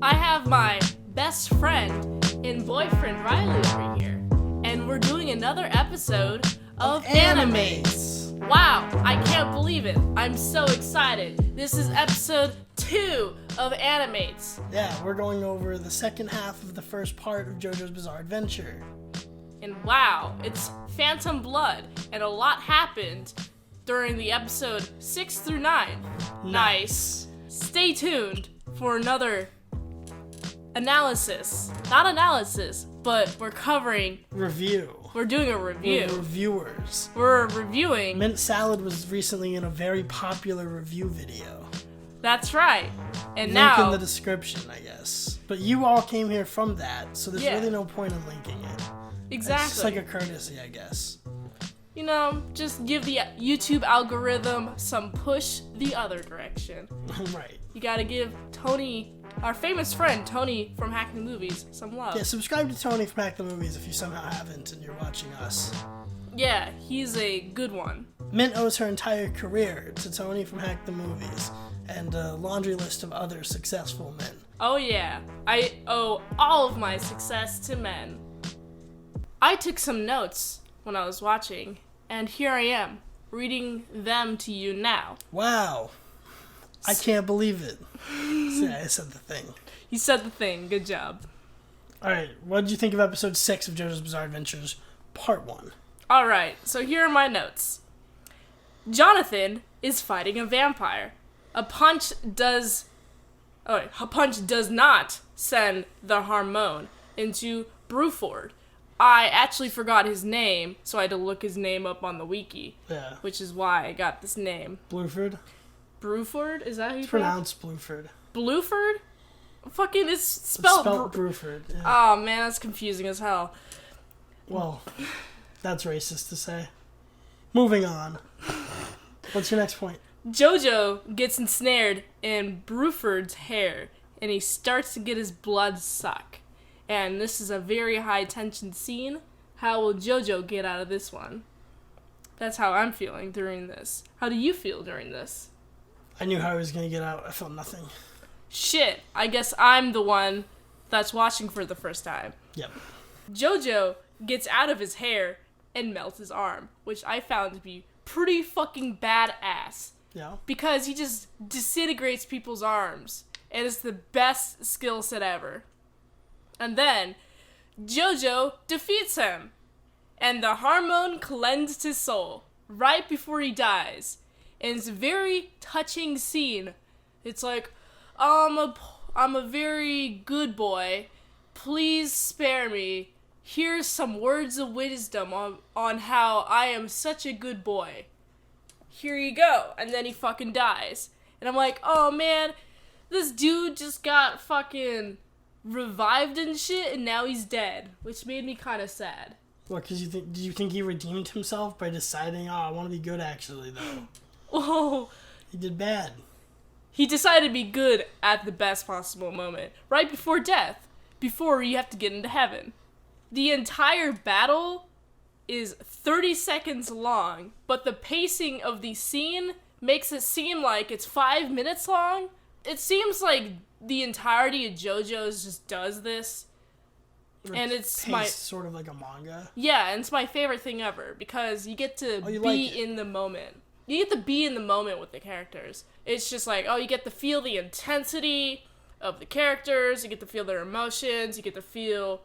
I have my best friend and boyfriend Riley over here, and we're doing another episode of AniMates. Wow, I can't believe it. I'm so excited. This is episode 2 of AniMates. Yeah, we're going over the second half of the first part of JoJo's Bizarre Adventure. And wow, it's Phantom Blood, and a lot happened during the episode 6 through 9. Nice. Stay tuned for another analysis. Not analysis, but we're covering... Review. We're doing a review. We're reviewers. We're reviewing... Itsmintsalad was recently in a very popular review video. That's right. And Link now... in the description, I guess. But you all came here from that, so there's really no point in linking it. Exactly. It's just like a courtesy, I guess. You know, just give the YouTube algorithm some push the other direction. Right. You gotta give Tony, our famous friend Tony from Hack the Movies, some love. Yeah, subscribe to Tony from Hack the Movies if you somehow haven't and you're watching us. Yeah, he's a good one. Mint owes her entire career to Tony from Hack the Movies and a laundry list of other successful men. Oh yeah, I owe all of my success to men. I took some notes when I was watching, and here I am, reading them to you now. Wow. I can't believe it. See, I said the thing. You said the thing. Good job. Alright, what did you think of episode 6 of JoJo's Bizarre Adventures, part 1? Alright, so here are my notes. Jonathan is fighting a vampire. A punch does not send the hormone into Bruford. I actually forgot his name, so I had to look his name up on the wiki. Yeah. Which is why I got this name. Bluford? Bruford? Is that how you It's pronounced Bluford. Bluford? Fucking, it's spelled Bruford. Yeah. Oh man, that's confusing as hell. Well, that's racist to say. Moving on. What's your next point? JoJo gets ensnared in Bruford's hair, and he starts to get his blood suck. And this is a very high-tension scene. How will JoJo get out of this one? That's how I'm feeling during this. How do you feel during this? I knew how I was going to get out. I felt nothing. Shit, I guess I'm the one that's watching for the first time. Yep. JoJo gets out of his hair and melts his arm, which I found to be pretty fucking badass. Yeah. Because he just disintegrates people's arms, and it's the best skill set ever. And then, JoJo defeats him, and the hormone cleansed his soul right before he dies. And it's a very touching scene. It's like, I'm a very good boy. Please spare me. Here's some words of wisdom on how I am such a good boy. Here you go. And then he fucking dies. And I'm like, oh man, this dude just got fucking revived and shit, and now he's dead, which made me kind of sad. What, because did you think he redeemed himself by deciding, I want to be good actually, though? Oh. He did bad. He decided to be good at the best possible moment, right before death, before you have to get into heaven. The entire battle is 30 seconds long, but the pacing of the scene makes it seem like it's 5 minutes long. It seems like the entirety of JoJo's just does this. And it's sort of like a manga. Yeah, and it's my favorite thing ever, because you get to be in the moment. You get to be in the moment with the characters. It's just like, you get to feel the intensity of the characters, you get to feel their emotions, you get to feel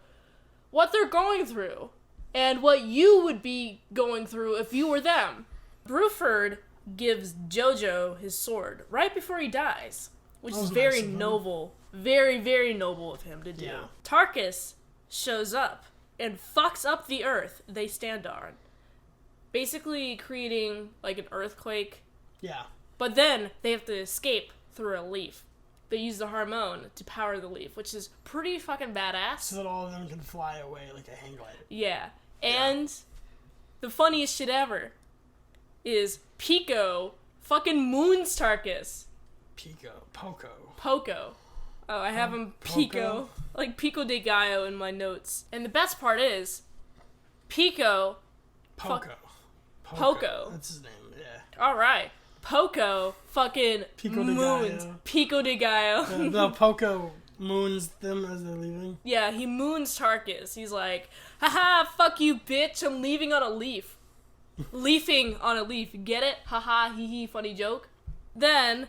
what they're going through, and what you would be going through if you were them. Bruford gives JoJo his sword right before he dies, which is very noble. Very, very noble of him to do. Yeah. Tarkus shows up and fucks up the earth they stand on, basically creating like an earthquake. Yeah. But then they have to escape through a leaf. They use the hormone to power the leaf, which is pretty fucking badass. So that all of them can fly away like a hang glider. Yeah. And the funniest shit ever is Pico fucking moons Tarkus. Poco. Oh, I have him Pico. Like Pico de Gallo in my notes. And the best part is, Pico... Poco. That's his name, yeah. Alright. Poco fucking moons Pico de Gallo. No, Poco moons them as they're leaving. Yeah, he moons Tarkus. He's like, haha, fuck you, bitch, I'm leaving on a leaf. Leafing on a leaf, get it? Haha, hee hee, funny joke. Then,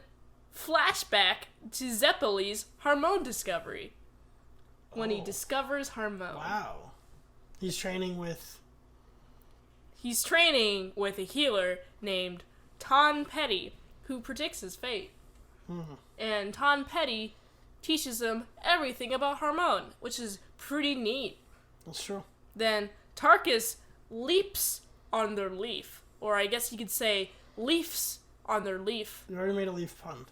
flashback to Zeppeli's Harmone discovery. When he discovers Harmone. Wow. He's training with a healer named Ton Petty, who predicts his fate. Mm-hmm. And Ton Petty teaches him everything about Harmone, which is pretty neat. That's true. Then Tarkus leaps on their leaf. Or I guess you could say leafs on their leaf. You already made a leaf pun.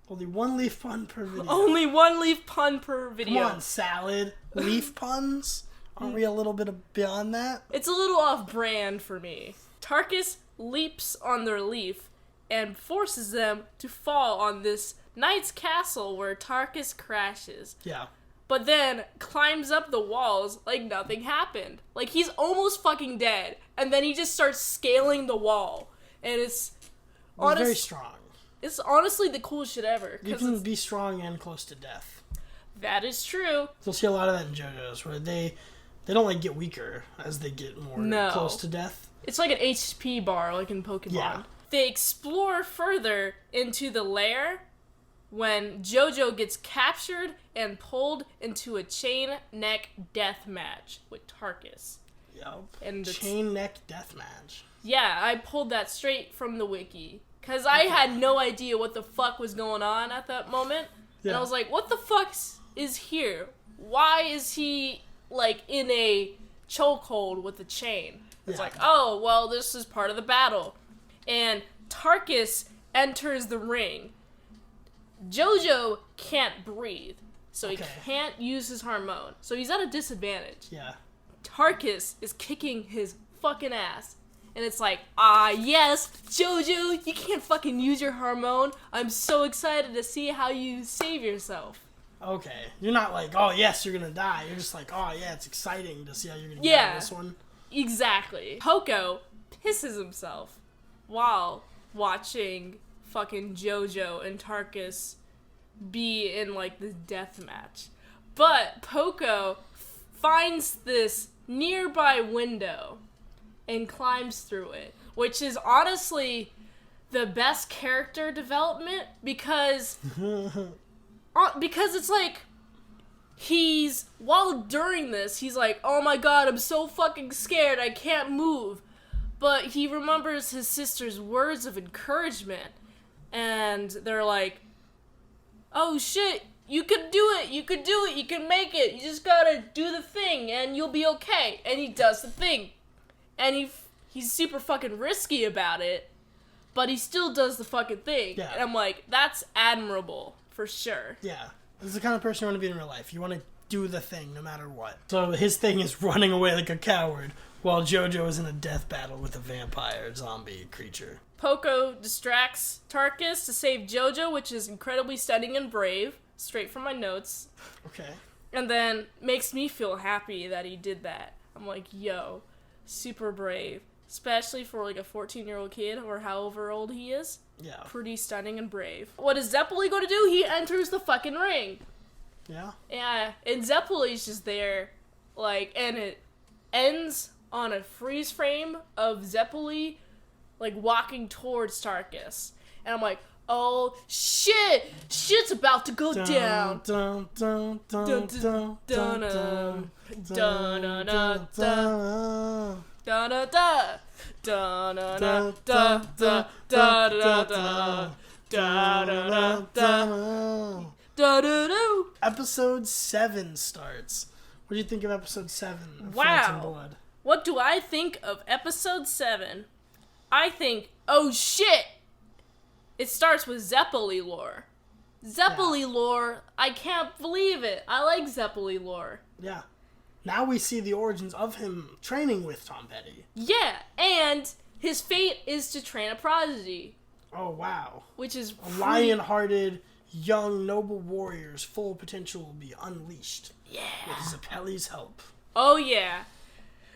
Only one leaf pun per video. Only one leaf pun per video. Come on, salad. Leaf puns? Aren't we a little bit beyond that? It's a little off-brand for me. Tarkus leaps on their leaf and forces them to fall on this knight's castle where Tarkus crashes. Yeah. But then climbs up the walls like nothing happened. Like he's almost fucking dead. And then he just starts scaling the wall. And it's very strong. It's honestly the coolest shit ever. You can be strong and close to death. That is true. You'll see a lot of that in JoJo's, where they don't like get weaker as they get more close to death. It's like an HP bar, like in Pokemon. Yeah. They explore further into the lair when JoJo gets captured and pulled into a chain neck death match with Tarkus. Yep. And chain neck death match. Yeah, I pulled that straight from the wiki. Because I had no idea what the fuck was going on at that moment. Yeah. And I was like, what the fuck is here? Why is he, like, in a chokehold with a chain? It's like, oh, well, this is part of the battle. And Tarkus enters the ring. JoJo can't breathe, so he can't use his Harmone. So he's at a disadvantage. Yeah. Tarkus is kicking his fucking ass. And it's like, yes, JoJo, you can't fucking use your Harmone. I'm so excited to see how you save yourself. Okay. You're not like, oh, yes, you're gonna die. You're just like, oh, yeah, it's exciting to see how you're gonna get out of this one. Exactly. Poco pisses himself while watching fucking JoJo and Tarkus be in, like, this death match. But Poco finds this nearby window and climbs through it, which is honestly the best character development because it's like while during this he's like, oh my god, I'm so fucking scared, I can't move, but he remembers his sister's words of encouragement and they're like, oh shit, you can do it, you can make it, you just gotta do the thing and you'll be okay. And he does the thing. And he's super fucking risky about it, but he still does the fucking thing. Yeah. And I'm like, that's admirable, for sure. Yeah. This is the kind of person you want to be in real life. You want to do the thing no matter what. So his thing is running away like a coward, while JoJo is in a death battle with a vampire zombie creature. Poco distracts Tarkus to save JoJo, which is incredibly stunning and brave. Straight from my notes. Okay. And then makes me feel happy that he did that. I'm like, yo, super brave, especially for like a 14-year-old kid or however old he is. Yeah. Pretty stunning and brave. What is Zeppeli going to do? He enters the fucking ring. Yeah. Yeah, and Zeppeli's just there, like, and it ends on a freeze frame of Zeppeli, like, walking towards Tarkus. And I'm like, oh shit! Shit's about to go down. Dun dun dun dun dun dun dun dun dun. Da da da da da da da da da da da da. Episode 7 starts. What do you think of episode 7? Wow. What do I think of episode 7? I think, oh shit! It starts with Zeppeli lore. Zeppeli lore, I can't believe it. I like Zeppeli lore. Yeah. Now we see the origins of him training with Tom Petty. Yeah, and his fate is to train a prodigy. Oh, wow. Which is lion-hearted, young, noble warriors full potential will be unleashed. Yeah. With Zeppeli's help. Oh, yeah.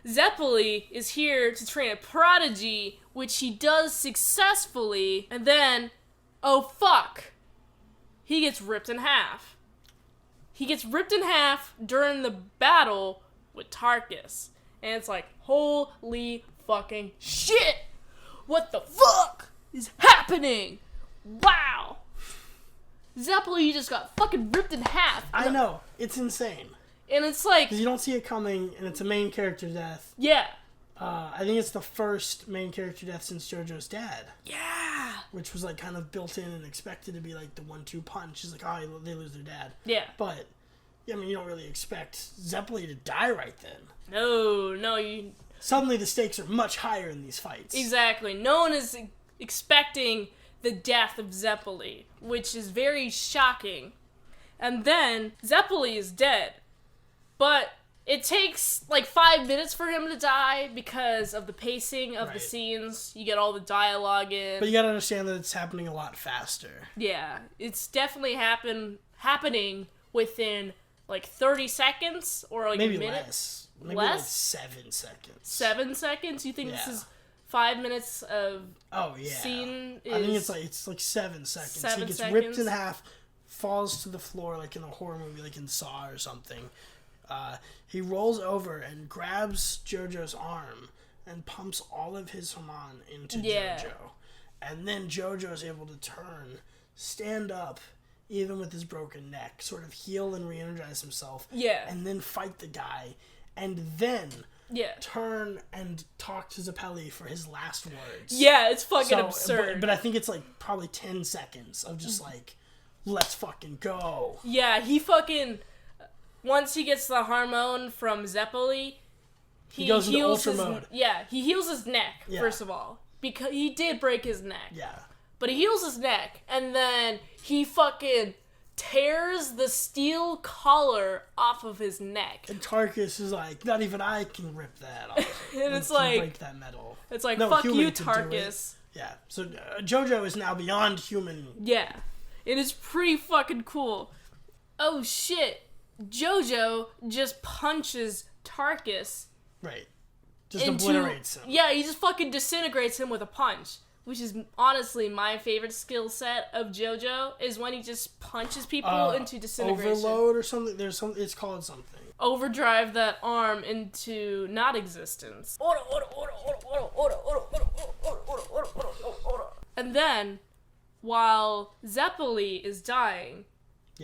Zeppeli is here to train a prodigy, which he does successfully, and then, oh fuck, he gets ripped in half. he gets ripped in half during the battle with Tarkus. And it's like, holy fucking shit! What the fuck is happening? Wow! Zeppeli just got fucking ripped in half. I know. It's insane. And it's like... Because you don't see it coming, and it's a main character death. Yeah. I think it's the first main character death since JoJo's dad. Yeah. Which was, like, kind of built in and expected to be, like, the 1-2 punch. It's like, oh, they lose their dad. Yeah. But, I mean, you don't really expect Zeppeli to die right then. No, you... Suddenly the stakes are much higher in these fights. Exactly. No one is expecting the death of Zeppeli, which is very shocking. And then, Zeppeli is dead. But it takes, like, 5 minutes for him to die because of the pacing of the scenes. You get all the dialogue in. But you gotta understand that it's happening a lot faster. Yeah. It's definitely happening within, like, 30 seconds or, like, maybe a minute. Less. Maybe less? like 7 seconds. 7 seconds? You think this is 5 minutes of scene? I think it's like 7 seconds. 7 he gets seconds? ripped in half, falls to the floor like in a horror movie, like in Saw or something. He rolls over and grabs JoJo's arm and pumps all of his Haman into JoJo. And then JoJo is able to turn, stand up, even with his broken neck, sort of heal and re-energize himself. Yeah. And then fight the guy. And then turn and talk to Zeppeli for his last words. Yeah, it's fucking absurd. But I think it's like probably 10 seconds of just like, let's fucking go. Yeah, he fucking... Once he gets the hormone from Zeppeli, he goes into ultra mode. Yeah, he heals his neck, first of all. Because he did break his neck. Yeah. But he heals his neck, and then he fucking tears the steel collar off of his neck. And Tarkus is like, not even I can rip that off. And it's like... break that metal. It's like, no, fuck you, Tarkus. Yeah. So JoJo is now beyond human. Yeah. It is pretty fucking cool. Oh, shit. JoJo just punches Tarkus. Right. Just obliterates him. Yeah, he just fucking disintegrates him with a punch. Which is honestly my favorite skill set of JoJo, is when he just punches people into disintegration. Overload or something? It's called something. Overdrive that arm into not existence. And then, while Zeppeli is dying,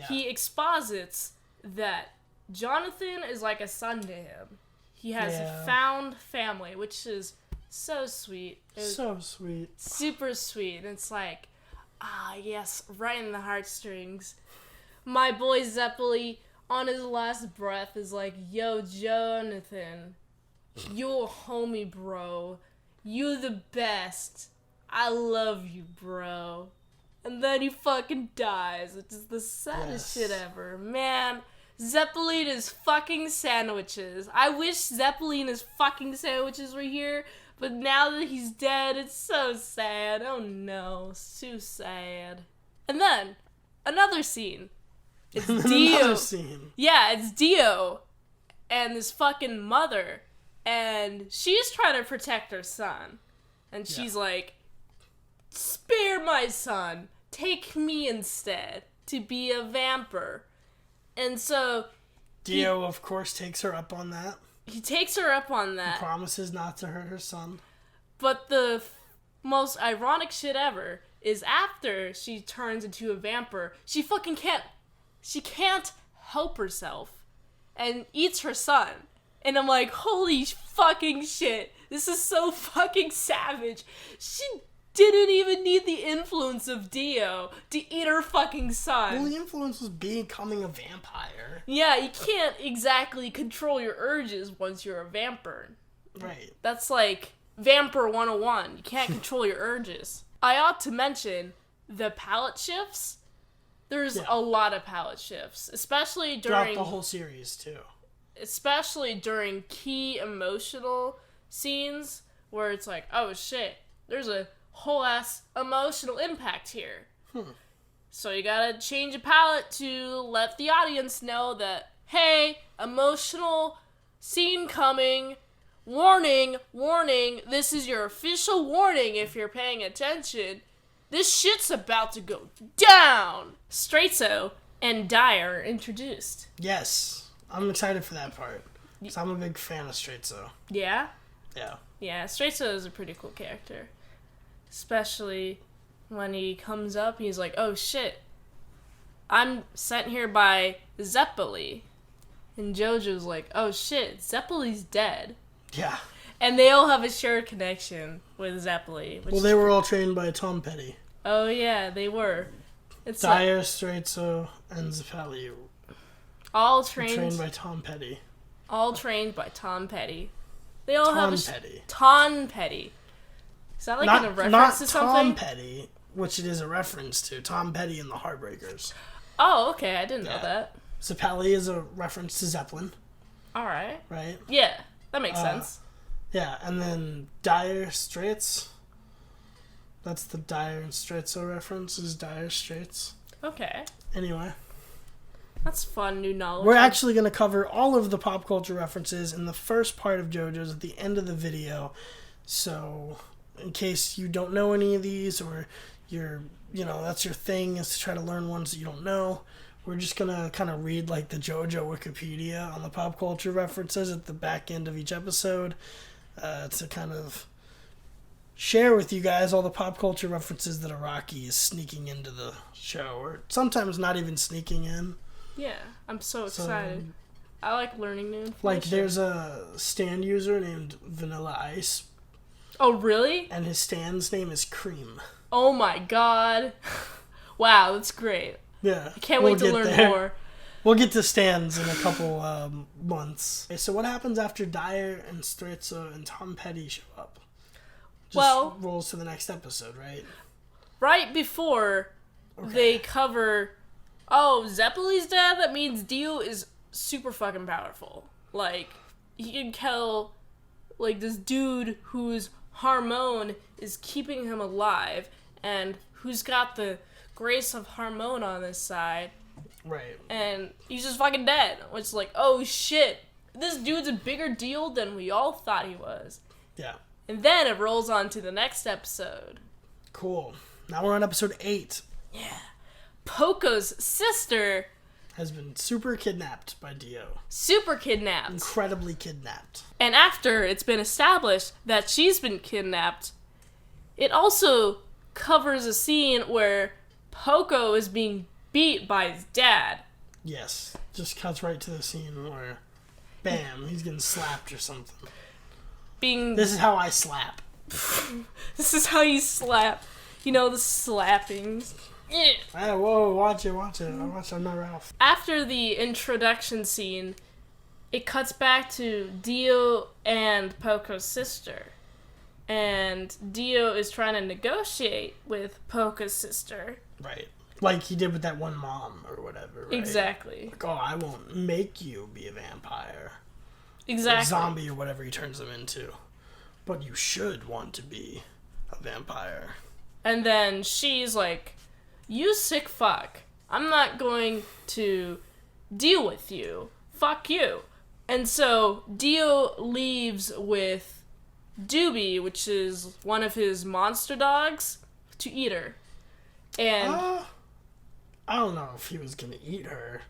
he exposits that Jonathan is like a son to him. He has found family, which is so sweet. So sweet. Super sweet. And it's like, yes, right in the heartstrings. My boy Zeppeli, on his last breath, is like, yo, Jonathan, you a homie, bro. You the best. I love you, bro. And then he fucking dies, which is the saddest shit ever. Man, Zeppeli and his fucking sandwiches. I wish Zeppeli and his fucking sandwiches were here, but now that he's dead, it's so sad. Oh no, so sad. And then, another scene. It's Dio. Another scene. Yeah, it's Dio and this fucking mother. And she's trying to protect her son. And she's like, spare my son. Take me instead to be a vampire. And so... Dio, of course, takes her up on that. He takes her up on that. He promises not to hurt her son. But the most ironic shit ever is after she turns into a vampire, she fucking can't... She can't help herself and eats her son. And I'm like, holy fucking shit. This is so fucking savage. She didn't even need the influence of Dio to eat her fucking son. Well, the influence was becoming a vampire. Yeah, you can't exactly control your urges once you're a vampire. Right. That's like Vampire 101. You can't control your urges. I ought to mention the palette shifts. There's a lot of palette shifts, especially during... Throughout the whole series, too. Especially during key emotional scenes where it's like, oh shit, there's a whole ass emotional impact here. So you gotta change a palette to let the audience know that, hey, emotional scene coming, warning, warning, this is your official warning if you're paying attention. This shit's about to go down. Straight so, and Dyer are introduced. Yes. I'm excited for that part. Because I'm a big fan of Straitso. Yeah? Yeah. Yeah, Straitso is a pretty cool character. Especially when he comes up, he's like, oh shit, I'm sent here by Zeppeli. And JoJo's like, oh shit, Zeppeli's dead. Yeah. And they all have a shared connection with Zeppeli. Well, they were all trained by Tom Petty. Oh yeah, they were. It's Dyer, Straitso, and Zeppeli. All trained by Tom Petty. All trained by Tom Petty. They all have a... Petty. Tom Petty. Is that like a reference to something? Not Tom Petty, which it is a reference to. Tom Petty and the Heartbreakers. Oh, okay. I didn't know that. Zeppeli is a reference to Zeppelin. All right. Right? Yeah, that makes sense. Yeah, and then Dire Straits. That's the Dyer and Straitso reference, is Dire Straits. Okay. Anyway. That's fun, new knowledge. We're actually going to cover all of the pop culture references in the first part of JoJo's at the end of the video. So, in case you don't know any of these, or that's your thing, is to try to learn ones that you don't know, we're just going to kind of read like the JoJo Wikipedia on the pop culture references at the back end of each episode to kind of share with you guys all the pop culture references that Araki is sneaking into the show, or sometimes not even sneaking in. Yeah, I'm so excited. I like learning new information. Like, there's a stand user named Vanilla Ice. Oh, really? And his stand's name is Cream. Oh my god. Wow, that's great. Yeah. I can't wait to learn more. We'll get to stands in a couple months. Okay, so what happens after Dyer and Straitso and Tom Petty show up? Just rolls to the next episode, right? Right before they cover... Oh, Zeppeli's dead? That means Dio is super fucking powerful. Like, he can kill, like, this dude whose hormone is keeping him alive, and who's got the grace of hormone on his side. Right. And he's just fucking dead. Which is like, oh shit, this dude's a bigger deal than we all thought he was. Yeah. And then it rolls on to the next episode. Cool. Now we're on episode 8. Yeah. Poco's sister has been super kidnapped by Dio. Super kidnapped. Incredibly kidnapped. And after it's been established that she's been kidnapped, it also covers a scene where Poco is being beat by his dad. Yes. Just cuts right to the scene where, bam, he's getting slapped or something. This is how I slap. This is how you slap. You know, the slappings. Hey, whoa, watch it. I'm not Ralph. After the introduction scene, it cuts back to Dio and Poco's sister. And Dio is trying to negotiate with Poco's sister. Right. Like he did with that one mom or whatever, right? Exactly. Like, oh, I won't make you be a vampire. Exactly. Or zombie or whatever he turns them into. But you should want to be a vampire. And then she's like... You sick fuck. I'm not going to deal with you. Fuck you. And so Dio leaves with Doobie, which is one of his monster dogs, to eat her. And I don't know if he was going to eat her.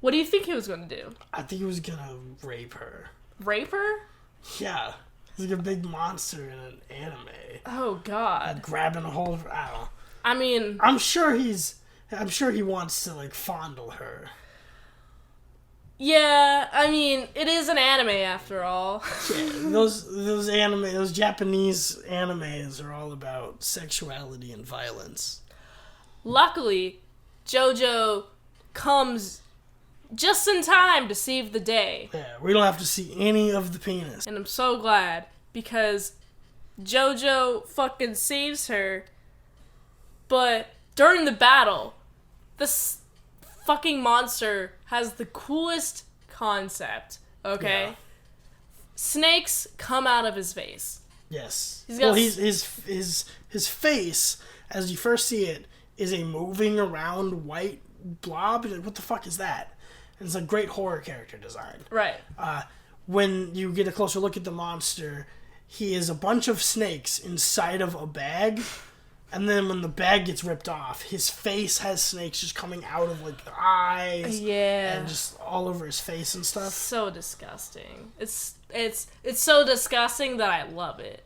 What do you think he was going to do? I think he was going to rape her. Rape her? Yeah. He's like a big monster in an anime. Oh, God. Like grabbing a hold of her. I don't know. I mean... I'm sure he wants to, like, fondle her. Yeah, I mean, it is an anime after all. Yeah, those Japanese animes are all about sexuality and violence. Luckily, JoJo comes just in time to save the day. Yeah, we don't have to see any of the penis. And I'm so glad, because JoJo fucking saves her. But during the battle, this fucking monster has the coolest concept, okay? Yeah. Snakes come out of his face. Yes. His face, as you first see it, is a moving around white blob. What the fuck is that? And it's a great horror character design. Right. When you get a closer look at the monster, he is a bunch of snakes inside of a bag And then when the bag gets ripped off, his face has snakes just coming out of, like, the eyes. Yeah. And just all over his face and stuff. So disgusting. It's so disgusting that I love it.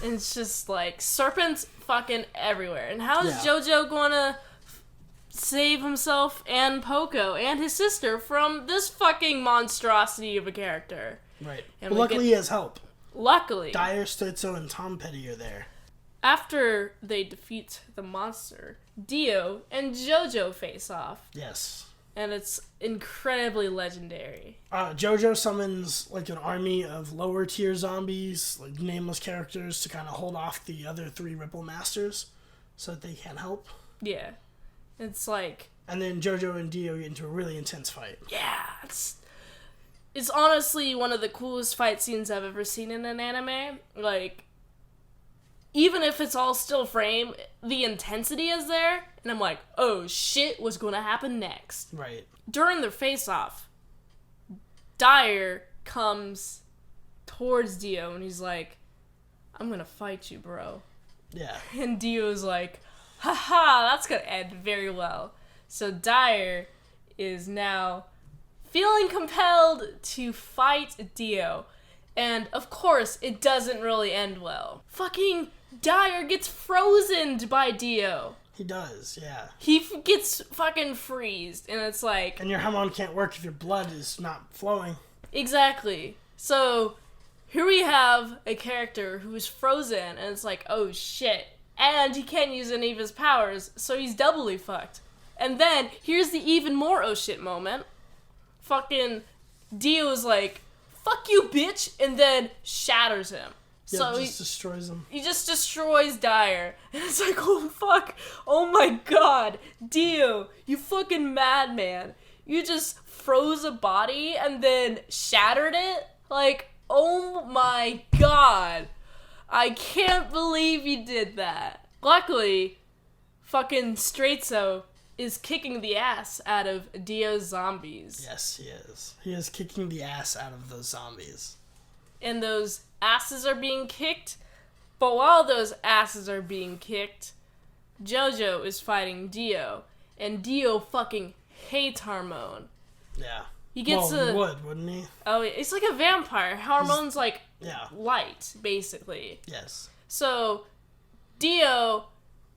And it's just, like, serpents fucking everywhere. And how is JoJo gonna save himself and Poco and his sister from this fucking monstrosity of a character? Right. But luckily he has help. Luckily. Dyer, Stritzo, and Tom Petty are there. After they defeat the monster, Dio and JoJo face off. Yes. And it's incredibly legendary. JoJo summons, like, an army of lower tier zombies, like, nameless characters, to kind of hold off the other 3 Ripple Masters so that they can't help. Yeah. It's like... And then JoJo and Dio get into a really intense fight. Yeah, it's honestly one of the coolest fight scenes I've ever seen in an anime. Like, even if it's all still frame, the intensity is there, and I'm like, oh shit, what's gonna happen next? Right. During their face-off, Dyer comes towards Dio, and he's like, I'm gonna fight you, bro. Yeah. And Dio's like, haha, that's gonna end very well. So Dyer is now feeling compelled to fight Dio. And, of course, it doesn't really end well. Fucking Dyer gets frozen by Dio. He does, yeah. He gets fucking freezed, and it's like... And your hormone can't work if your blood is not flowing. Exactly. So, here we have a character who is frozen, and it's like, oh shit. And he can't use any of his powers, so he's doubly fucked. And then, here's the even more oh shit moment. Fucking Dio's like, fuck you, bitch, and then shatters him. Yeah, So just destroys him. He just destroys Dyer. And it's like, oh fuck, oh my god, Dio, you fucking madman. You just froze a body and then shattered it? Like, oh my god. I can't believe you did that. Luckily, fucking Stritzo is kicking the ass out of Dio's zombies. Yes, he is. He is kicking the ass out of those zombies. And those asses are being kicked. But while those asses are being kicked, JoJo is fighting Dio. And Dio fucking hates Harmon. Yeah. He gets he would, wouldn't he? Oh, it's like a vampire. Harmon's like yeah. light, basically. Yes. So, Dio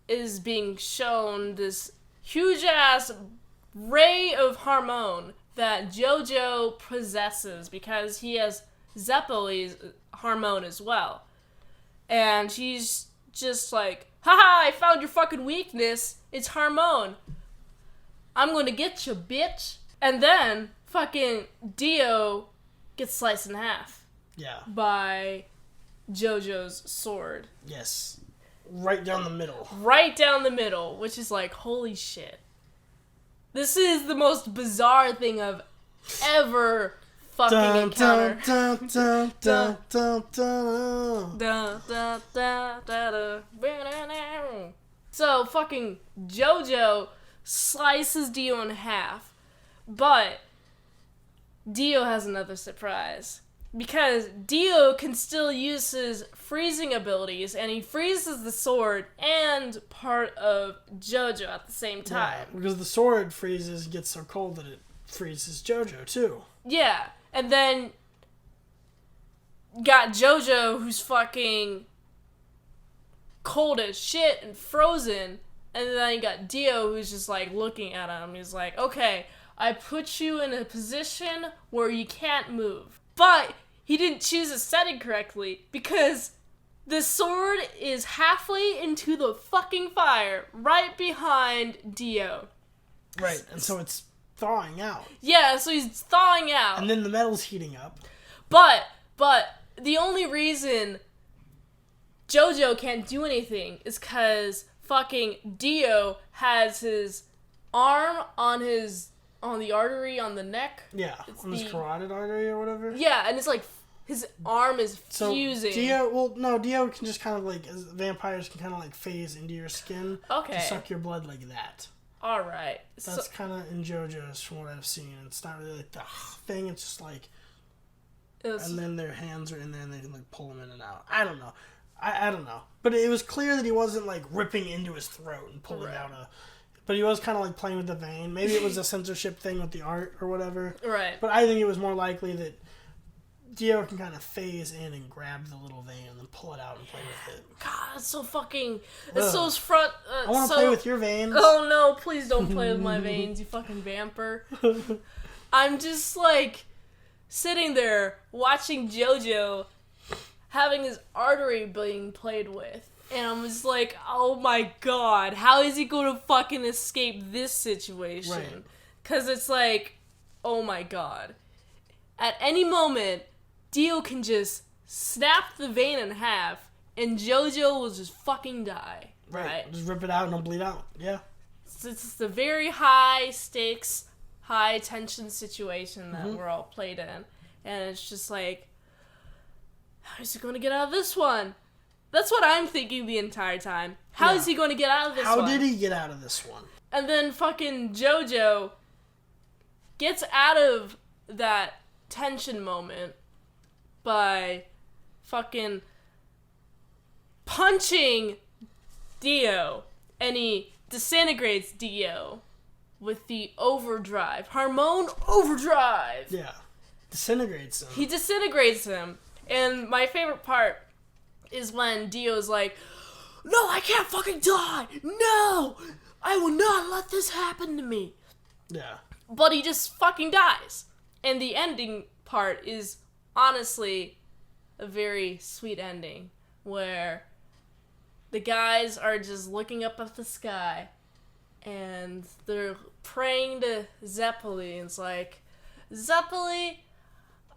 is being shown this huge-ass ray of Harmon that JoJo possesses because he has Zeppo's Harmon as well. And she's just like, haha, I found your fucking weakness. It's Harmon. I'm gonna get you, bitch. And then, fucking Dio gets sliced in half. Yeah. By JoJo's sword. Yes. Right down the middle. Right down the middle, which is like, holy shit. This is the most bizarre thing I've ever fucking encountered. Dun, dun, dun, dun, dun, dun. So, fucking JoJo slices Dio in half. But Dio has another surprise. Because Dio can still use his freezing abilities, and he freezes the sword and part of JoJo at the same time. Yeah, because the sword freezes, gets so cold that it freezes JoJo, too. Yeah, and then got JoJo, who's fucking cold as shit and frozen, and then you got Dio, who's just, like, looking at him. He's like, okay, I put you in a position where you can't move. But he didn't choose a setting correctly because the sword is halfway into the fucking fire right behind Dio. Right, and so it's thawing out. Yeah, so he's thawing out. And then the metal's heating up. But the only reason JoJo can't do anything is because fucking Dio has his arm on the artery on the neck. Yeah, on his carotid artery or whatever. Yeah, and it's like his arm is fusing. Dio can just kind of like, as vampires can kind of like phase into your skin. Okay. To suck your blood like that. Alright. That's kind of in JoJo's from what I've seen. It's not really like the thing, it's just like... And then their hands are in there and they can like pull them in and out. I don't know. I don't know. But it was clear that he wasn't, like, ripping into his throat and pulling out a... But he was kind of, like, playing with the vein. Maybe it was a censorship thing with the art or whatever. Right. But I think it was more likely that Dio can kind of phase in and grab the little vein and then pull it out and play with it. God, it's so fucking... It's so front... I want to play with your veins. Oh, no, please don't play with my veins, you fucking vamper. I'm just, like, sitting there watching JoJo having his artery being played with. And I'm just like, oh my god, how is he going to fucking escape this situation? Right. Because it's like, oh my god. At any moment, Dio can just snap the vein in half, and JoJo will just fucking die. Right? Just rip it out and it'll bleed out. Yeah. It's a very high stakes, high tension situation that we're all played in. And it's just like, how is he going to get out of this one? That's what I'm thinking the entire time. How is he going to get out of this one? How did he get out of this one? And then fucking JoJo gets out of that tension moment by fucking punching Dio. And he disintegrates Dio with the overdrive. Hormone overdrive! Yeah. Disintegrates him. He disintegrates him. And my favorite part is when Dio's like, no, I can't fucking die! No! I will not let this happen to me! Yeah. But he just fucking dies. And the ending part is honestly a very sweet ending where the guys are just looking up at the sky and they're praying to Zeppeli, and it's like, Zeppeli,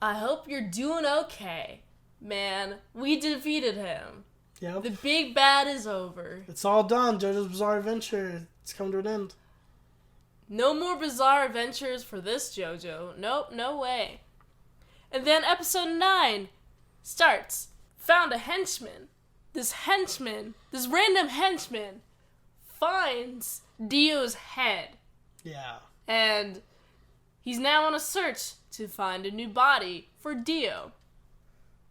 I hope you're doing okay. Man, we defeated him. Yep. The big bad is over. It's all done. JoJo's Bizarre Adventure. It's come to an end. No more bizarre adventures for this JoJo. Nope, no way. And then episode 9 starts. Found a henchman. This random henchman, finds Dio's head. Yeah. And he's now on a search to find a new body for Dio.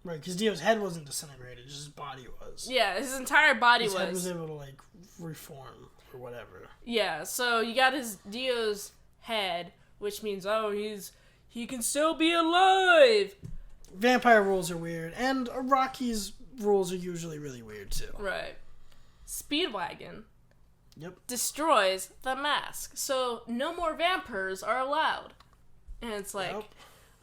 Right, because Dio's head wasn't disintegrated, just his body was. Yeah, his entire body was. His head was able to, like, reform or whatever. Yeah, so you got Dio's head, which means, he can still be alive! Vampire rules are weird, and Rocky's rules are usually really weird, too. Right. Speedwagon. Yep. Destroys the mask, so no more vampires are allowed. And it's like, Yep.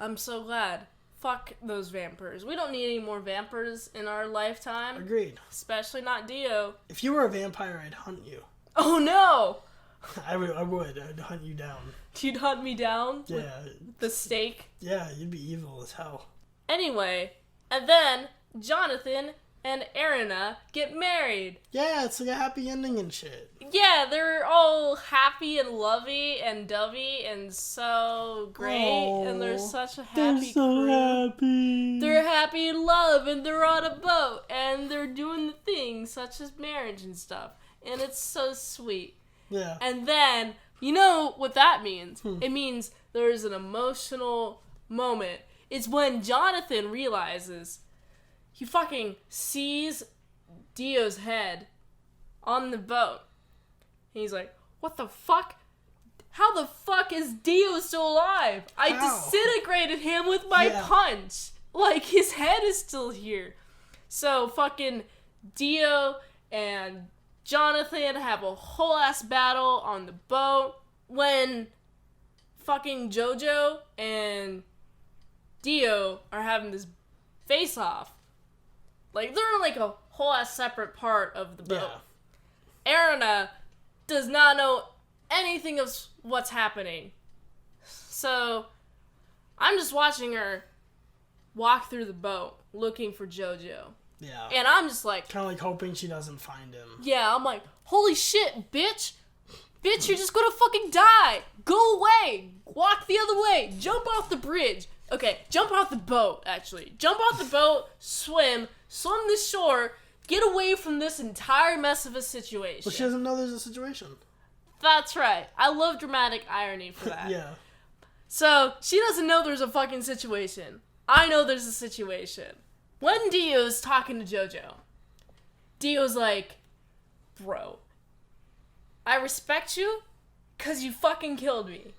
I'm so glad. Fuck those vampires. We don't need any more vampires in our lifetime. Agreed. Especially not Dio. If you were a vampire, I'd hunt you. Oh no! I would. I'd hunt you down. You'd hunt me down? Yeah. With the stake? Yeah, you'd be evil as hell. Anyway, and then Jonathan and Erina get married. Yeah, it's like a happy ending and shit. Yeah, they're all happy and lovey and dovey and so great. Aww, and they're such a happy they're so crew. happy. They're happy in love and they're on a boat and they're doing the things such as marriage and stuff. And it's so sweet. Yeah. And then, you know what that means? It means there's an emotional moment. It's when Jonathan realizes he fucking sees Dio's head on the boat. And he's like, what the fuck? How the fuck is Dio still alive? I disintegrated him with my punch. Like, his head is still here. So fucking Dio and Jonathan have a whole ass battle on the boat. When fucking JoJo and Dio are having this face off. Like, they're in like a whole ass separate part of the boat. Yeah. Erina does not know anything of what's happening. So, I'm just watching her walk through the boat looking for JoJo. Yeah. And I'm just like... kind of like hoping she doesn't find him. Yeah, I'm like, holy shit, bitch! Bitch, you're just gonna fucking die! Go away! Walk the other way! Jump off the bridge! Okay, jump off the boat, actually. Jump off the boat, swim the shore, get away from this entire mess of a situation. But she doesn't know there's a situation. That's right. I love dramatic irony for that. Yeah. So, she doesn't know there's a fucking situation. I know there's a situation. When Dio's talking to JoJo, Dio's like, bro, I respect you because you fucking killed me.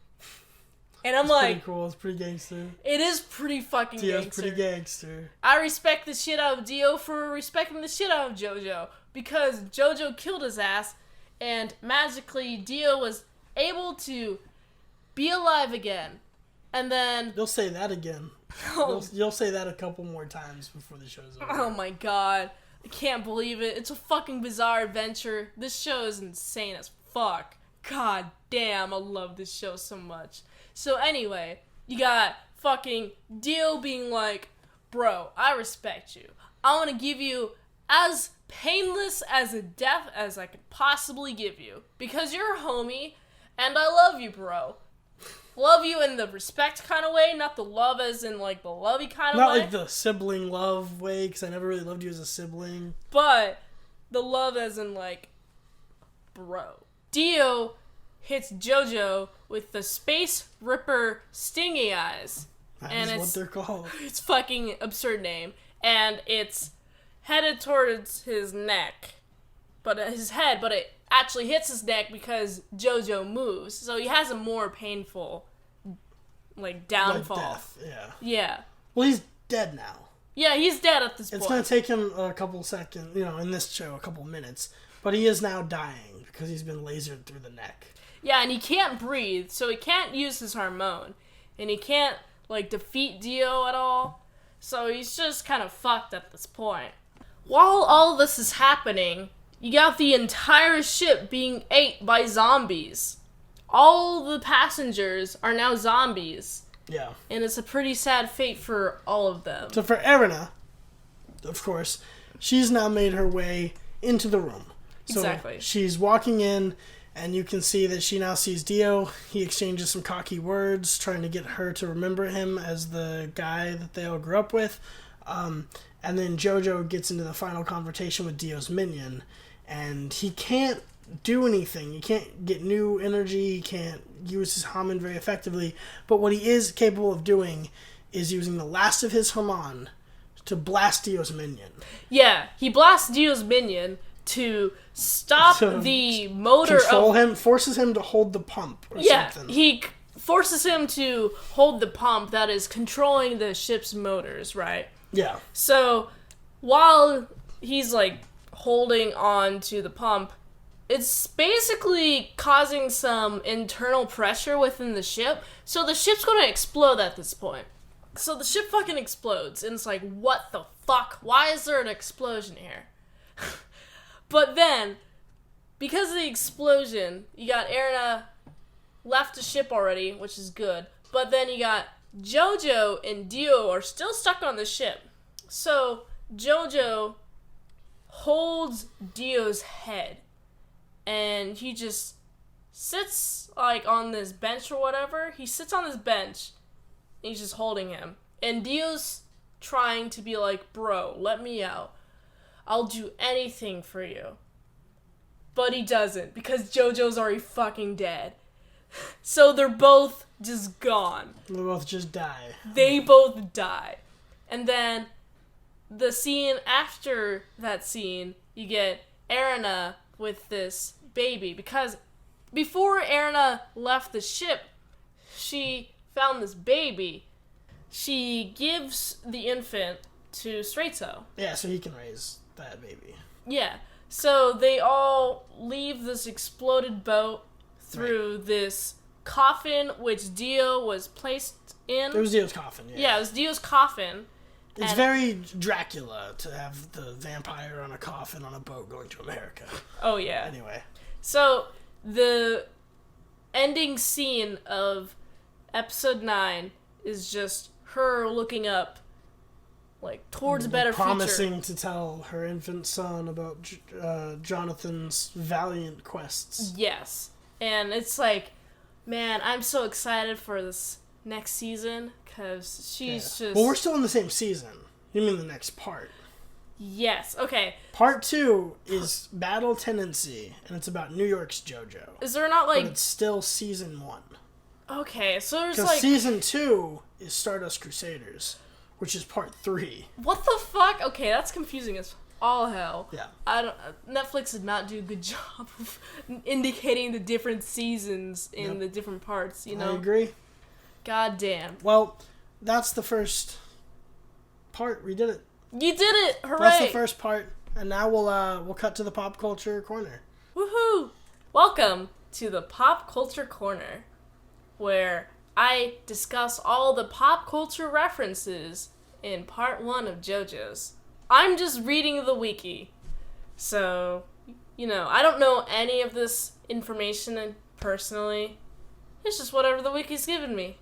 And I'm like... pretty cool. It's pretty gangster. It is pretty fucking Dio's gangster. pretty gangster. I respect the shit out of Dio for respecting the shit out of JoJo. Because JoJo killed his ass, and magically Dio was able to be alive again. And then... You'll say that again. You'll say that a couple more times before the show's over. Oh my god. I can't believe it. It's a fucking bizarre adventure. This show is insane as fuck. God damn, I love this show so much. So anyway, you got fucking Dio being like, bro, I respect you. I want to give you as painless as a death as I could possibly give you. Because you're a homie, and I love you, bro. Love you in the respect kind of way, not the love as in, like, the lovey kind of way. Not like the sibling love way, because I never really loved you as a sibling. But the love as in, like, bro. Dio hits JoJo with the Space Ripper Stingy Eyes. That is what they're called. It's fucking absurd name. And it's headed towards his neck. But his head, but it actually hits his neck because JoJo moves. So he has a more painful, like, downfall. Like death, yeah. Yeah. Well, he's dead now. Yeah, he's dead at this point. It's going to take him a couple seconds, in this show, a couple minutes. But he is now dying because he's been lasered through the neck. Yeah, and he can't breathe, so he can't use his hormone. And he can't, like, defeat Dio at all. So he's just kind of fucked at this point. While all this is happening, you got the entire ship being ate by zombies. All the passengers are now zombies. Yeah. And it's a pretty sad fate for all of them. So for Erina, of course, she's now made her way into the room. So exactly. She's walking in, and you can see that she now sees Dio. He exchanges some cocky words, trying to get her to remember him as the guy that they all grew up with. And then JoJo gets into the final confrontation with Dio's minion, and he can't do anything. He can't get new energy. He can't use his Hamen very effectively. But what he is capable of doing is using the last of his Hamen to blast Dio's minion. Yeah, he blasts Dio's minion to stop the motor control him, forces him to hold the pump or something. He forces him to hold the pump that is controlling the ship's motors, right? Yeah. So, while he's, like, holding on to the pump, it's basically causing some internal pressure within the ship, so the ship's gonna explode at this point. So the ship fucking explodes, and it's like, what the fuck? Why is there an explosion here? But then, because of the explosion, you got Erina left the ship already, which is good. But then you got JoJo and Dio are still stuck on the ship. So JoJo holds Dio's head, and he just sits, like, on this bench or whatever. He sits on this bench, and he's just holding him. And Dio's trying to be like, bro, let me out. I'll do anything for you. But he doesn't, because JoJo's already fucking dead. So they're both just gone. They both just die. They both die. And then the scene after that scene, you get Erina with this baby. Because before Erina left the ship, she found this baby. She gives the infant to Straito. Yeah, so he can raise that baby. Yeah. So they all leave this exploded boat through this coffin, which Dio was placed in. It was Dio's coffin, yeah. Yeah, it was Dio's coffin. It's very Dracula to have the vampire on a coffin on a boat going to America. Oh, yeah. Anyway. So, the ending scene of episode 9 is just her looking up, like, towards a better promising future. to tell her infant son about Jonathan's valiant quests. Yes. And it's like, man, I'm so excited for this next season, because she's just... Well, we're still in the same season. You mean the next part. Yes, okay. Part 2 is Battle Tendency, and it's about New York's JoJo. Is there not, like... But it's still season 1. Okay, so there's, because like... season 2 is Stardust Crusaders, which is part 3. What the fuck? Okay, that's confusing as all hell. Yeah. Netflix did not do a good job of indicating the different seasons in the different parts, you know? I agree. God damn. Well, that's the first part. We did it. You did it! Hooray! That's the first part. And now we'll cut to the pop culture corner. Woohoo! Welcome to the Pop Culture Corner, where I discuss all the pop culture references in part 1 of JoJo's. I'm just reading the wiki, so, I don't know any of this information personally. It's just whatever the wiki's given me.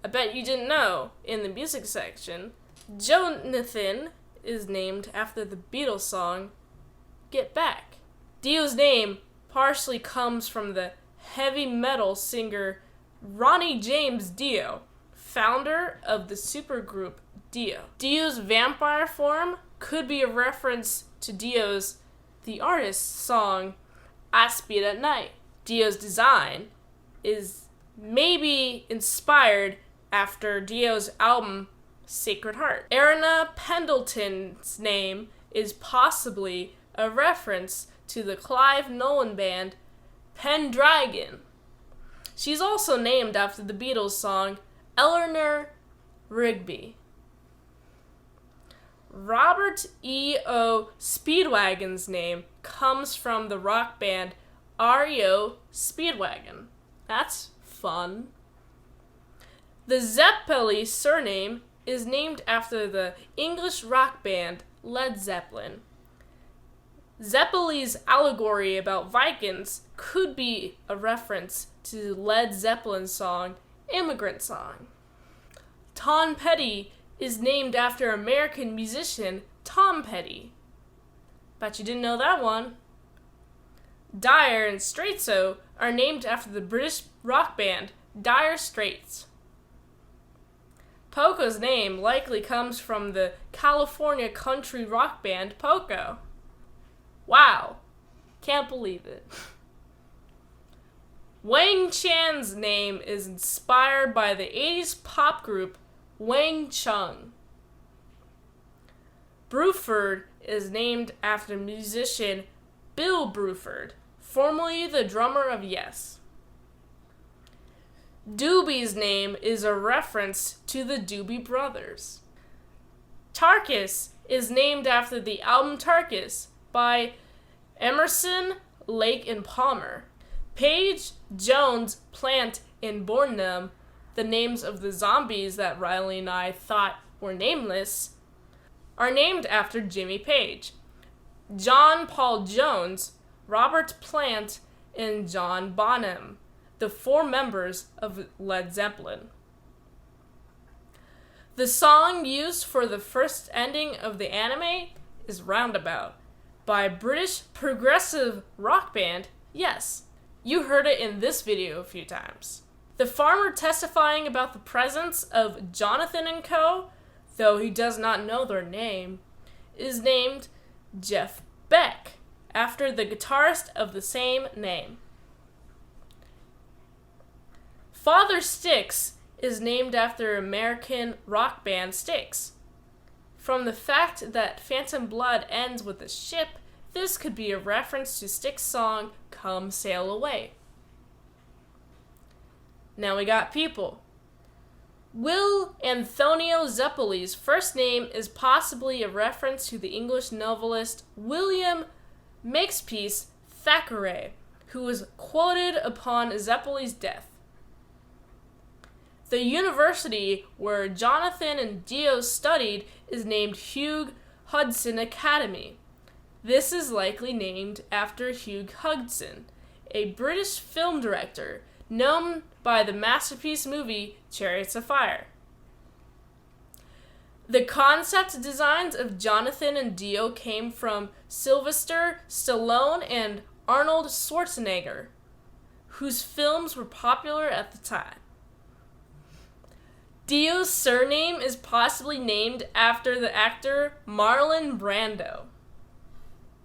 I bet you didn't know, in the music section, Jonathan is named after the Beatles song, Get Back. Dio's name partially comes from the heavy metal singer Ronnie James Dio, founder of the supergroup Dio. Dio's vampire form could be a reference to Dio's The Artist song, I Speed at Night. Dio's design is maybe inspired after Dio's album, Sacred Heart. Erina Pendleton's name is possibly a reference to the Clive Nolan band Pendragon. She's also named after the Beatles song Eleanor Rigby. Robert E.O. Speedwagon's name comes from the rock band REO Speedwagon. That's fun. The Zeppeli surname is named after the English rock band Led Zeppelin. Zeppeli's allegory about Vikings could be a reference to Led Zeppelin's song, Immigrant Song. Tom Petty is named after American musician Tom Petty. Bet you didn't know that one. Dire and Straitso are named after the British rock band Dire Straits. Poco's name likely comes from the California country rock band Poco. Wow. Can't believe it. Wang Chan's name is inspired by the 80s pop group Wang Chung. Bruford is named after musician Bill Bruford, formerly the drummer of Yes. Doobie's name is a reference to the Doobie Brothers. Tarkus is named after the album Tarkus by Emerson, Lake and Palmer. Paige, Jones, Plant, and Bornum, the names of the zombies that Riley and I thought were nameless, are named after Jimmy Page. John Paul Jones, Robert Plant, and John Bonham, the 4 members of Led Zeppelin. The song used for the first ending of the anime is Roundabout, by British progressive rock band Yes. You heard it in this video a few times. The farmer testifying about the presence of Jonathan and Co., though he does not know their name, is named Jeff Beck, after the guitarist of the same name. Father Styx is named after American rock band Styx. From the fact that Phantom Blood ends with a ship, this could be a reference to Styx' song, Come Sail Away. Now we got people. Will Antonio Zeppeli's first name is possibly a reference to the English novelist William Makepeace Thackeray, who was quoted upon Zeppeli's death. The university where Jonathan and Dio studied is named Hugh Hudson Academy. This is likely named after Hugh Hudson, a British film director known by the masterpiece movie Chariots of Fire. The concept designs of Jonathan and Dio came from Sylvester Stallone and Arnold Schwarzenegger, whose films were popular at the time. Dio's surname is possibly named after the actor Marlon Brando.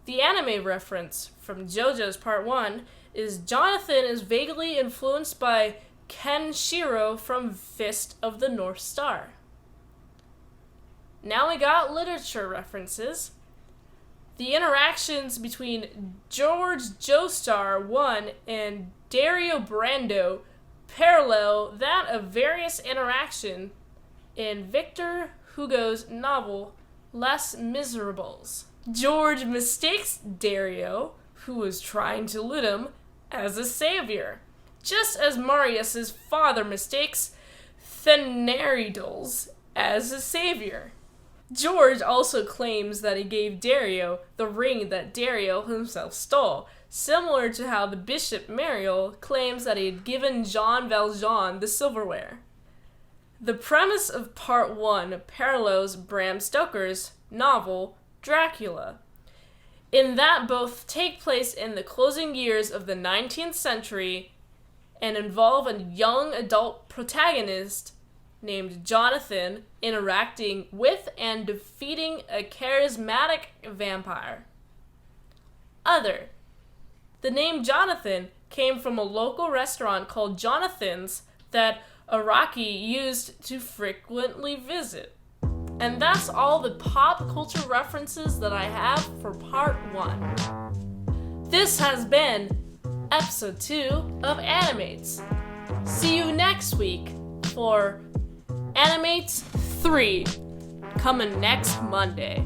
The anime reference from JoJo's Part 1 is Jonathan is vaguely influenced by Kenshiro from Fist of the North Star. Now we got literature references. The interactions between George Joestar 1 and Dario Brando parallel that of various interaction in Victor Hugo's novel Les Miserables. George mistakes Dario, who was trying to loot him, as a savior, just as Marius's father mistakes Thenarides as a savior. George also claims that he gave Dario the ring that Dario himself stole, similar to how the Bishop Mariel claims that he had given Jean Valjean the silverware. The premise of Part 1 parallels Bram Stoker's novel Dracula, in that both take place in the closing years of the 19th century and involve a young adult protagonist named Jonathan interacting with and defeating a charismatic vampire. Other. The name Jonathan came from a local restaurant called Jonathan's that Araki used to frequently visit. And that's all the pop culture references that I have for Part 1. This has been Episode 2 of AniMates. See you next week for AniMates 3, coming next Monday.